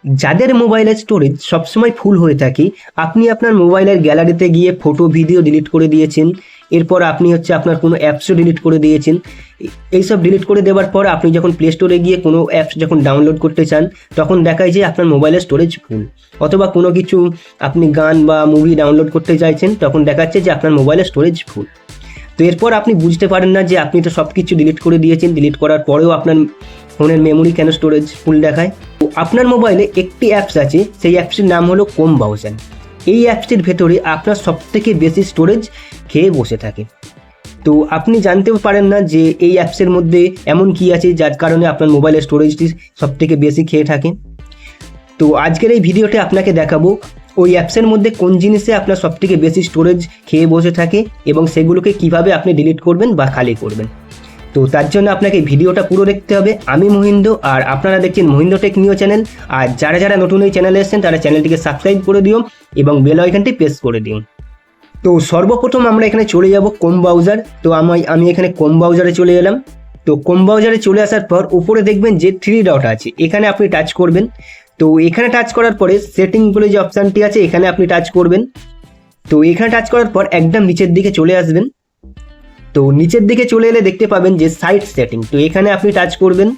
যাদের মোবাইলের স্টোরেজ সবসময় ফুল হয়ে থাকে, আপনি আপনার মোবাইলের গ্যালারিতে গিয়ে ফটো ভিডিও ডিলিট করে দিয়েছেন, এরপর আপনি আপনার কোনো অ্যাপসও ডিলিট করে দিয়েছেন। এইসব ডিলিট করে দেওয়ার পর আপনি যখন প্লে স্টোরে গিয়ে কোনো অ্যাপস যখন ডাউনলোড করতে চান, তখন দেখায় যে আপনার মোবাইলের স্টোরেজ ফুল। অথবা কোনো কিছু আপনি গান বা মুভি ডাউনলোড করতে চাইছেন, তখন দেখাচ্ছে যে আপনার মোবাইলের স্টোরেজ ফুল। তো এরপর আপনি বুঝতে পারেন না যে আপনি তো সব কিছু ডিলিট করে দিয়েছেন, ডিলিট করার পরেও আপনার ফোনের মেমোরি কেন স্টোরেজ ফুল দেখায়। তো আপনার মোবাইলে একটি অ্যাপস আছে, সেই অ্যাপসটির নাম হলো ক্রোম ব্রাউজার। এই অ্যাপসটির ভেতরে আপনার সবথেকে বেশি স্টোরেজ খেয়ে বসে থাকে। তো আপনি জানতেও পারেন না যে এই অ্যাপসের মধ্যে এমন কি আছে যার কারণে আপনার মোবাইলের স্টোরেজটি সবথেকে বেশি খেয়ে থাকে। তো আজকের এই ভিডিওতে আপনাকে দেখাবো ওই অ্যাপসের মধ্যে কোন জিনিসে আপনার সবথেকে বেশি স্টোরেজ খেয়ে বসে থাকে এবং সেগুলোকে কিভাবে আপনি ডিলিট করবেন বা খালি করবেন। তো তার জন্য আপনাকে ভিডিওটা পুরো দেখতে হবে। আমি মহিন্দ্র, আর আপনারা দেখছেন মহিন্দ্র টেক নিউ চ্যানেল। আর যারা যারা নতুন এই চ্যানেলে এসেছেন তারা চ্যানেলটিকে সাবস্ক্রাইব করে দিও এবং বেল আইকনটি প্রেস করে দিও। তো সর্বপ্রথম আমরা এখানে চলে যাব ক্রোম ব্রাউজার। তো আমি এখানে ক্রোম ব্রাউজারে চলে এলাম। তো ক্রোম ব্রাউজারে চলে আসার পর উপরে দেখবেন যে 3 ডট আছে, এখানে আপনি টাচ করবেন। তো এখানে টাচ করার পরে সেটিং বলে যে অপশানটি আছে, এখানে আপনি টাচ করবেন। তো এখানে টাচ করার পর একদম নিচের দিকে চলে আসবেন। তো নিচের দিকে চলে এলে দেখতে পাবেন যে সাইট সেটিং, তো এখানে আপনি টাচ করবেন।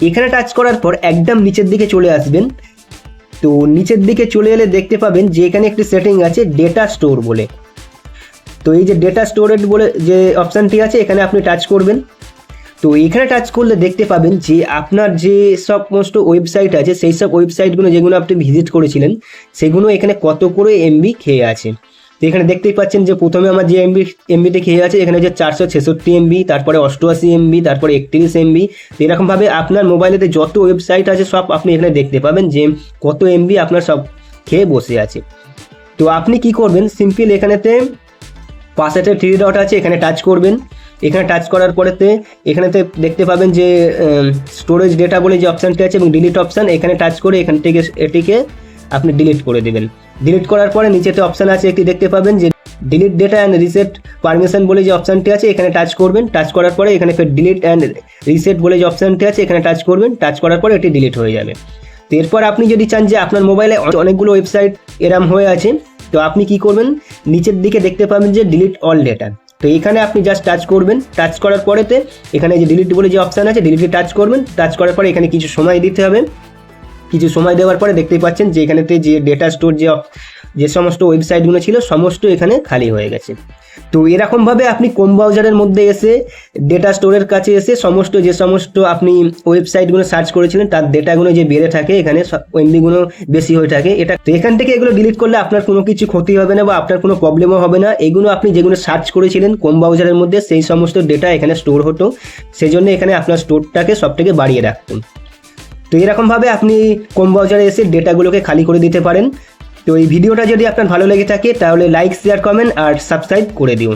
এখানে টাচ করার পর একদম নিচের দিকে চলে আসবেন। তো নিচের দিকে চলে এলে দেখতে পাবেন যে এখানে একটি সেটিং আছে ডেটা স্টোর বলে। তো এই যে ডেটা স্টোরেজ বলে যে অপশানটি আছে, এখানে আপনি টাচ করবেন। তো এখানে টাচ করলে দেখতে পাবেন যে আপনার যে সমস্ত ওয়েবসাইট আছে, সেই সব ওয়েবসাইটগুলো যেগুলো আপনি ভিজিট করেছিলেন, সেগুলো এখানে কত করে এমবি খেয়ে আছে। তো এখানে দেখতেই পাচ্ছেন যে প্রথমে আমার যে এমবিতে খেয়ে আছে, এখানে যে 466 এমবি, তারপরে 88 এমবি, তারপরে 31 এমবি। তো এরকমভাবে আপনার মোবাইলেতে যত ওয়েবসাইট আছে সব আপনি এখানে দেখতে পাবেন যে কত এমবি আপনার সব খেয়ে বসে আছে। তো আপনি কি করবেন, সিম্পল এখানেতে পাশে 3 ডট আছে, এখানে টাচ করবেন। এখানে টাচ করার পরেতে এখানেতে দেখতে পাবেন যে স্টোরেজ ডেটা বলে যে অপশানটি আছে এবং ডিলিট অপশান, এখানে টাচ করে এখান থেকে এটিকে আপনি ডিলিট করে দেবেন। ডিলিট করার পরে নিচেতে অপশান আছে একটি, দেখতে পাবেন যে delete data and reset permission বলে যে অপশানটি আছে, এখানে টাচ করবেন। টাচ করার পরে এখানে ডিলিট অ্যান্ড রিসেট বলে যে অপশানটি আছে, এখানে টাচ করবেন। টাচ করার পরে এটি ডিলিট হয়ে যাবে। তো এরপর আপনি যদি চান যে আপনার মোবাইলে অনেকগুলো ওয়েবসাইট এরম হয়ে আছে, তো আপনি কি করবেন, নিচের দিকে দেখতে পাবেন যে ডিলিট অল ডেটা। তো এখানে আপনি জাস্ট টাচ করবেন। টাচ করার পরেতে এখানে যে ডিলিট বলে যে অপশান আছে, ডিলিটে টাচ করবেন। টাচ করার পরে এখানে কিছু সময় দিতে হবে। কিছু সময় দেওয়ার পরে দেখতেই পাচ্ছেন যে এখানেতে যে ডেটা স্টোর যে সমস্ত ওয়েবসাইটগুলো ছিল সমস্ত এখানে খালি হয়ে গেছে। তো এরকমভাবে আপনি ক্রোম ব্রাউজারের মধ্যে এসে ডেটা স্টোরের কাছে এসে যে সমস্ত আপনি ওয়েবসাইটগুলো সার্চ করেছিলেন তার ডেটাগুলো যে বেড়ে থাকে, এখানে এমবিগুলো বেশি হয়ে থাকে, এটা তো এখান থেকে এগুলো ডিলিট করলে আপনার কোনো কিছু ক্ষতি হবে না বা আপনার কোনো প্রবলেমও হবে না। এগুলো আপনি যেগুলো সার্চ করেছিলেন ক্রোম ব্রাউজারের মধ্যে, সেই সমস্ত ডেটা এখানে স্টোর হতো, সেই জন্য এখানে আপনার স্টোরটাকে সবথেকে বাড়িয়ে রাখতেন। তো এরকমভাবে আপনি ক্রোম ব্রাউজারে এসে ডেটাগুলোকে খালি করে দিতে পারেন। তো এই ভিডিওটা যদি আপনার ভালো লেগে থাকে তাহলে লাইক, শেয়ার, কমেন্ট আর সাবস্ক্রাইব করে দিন।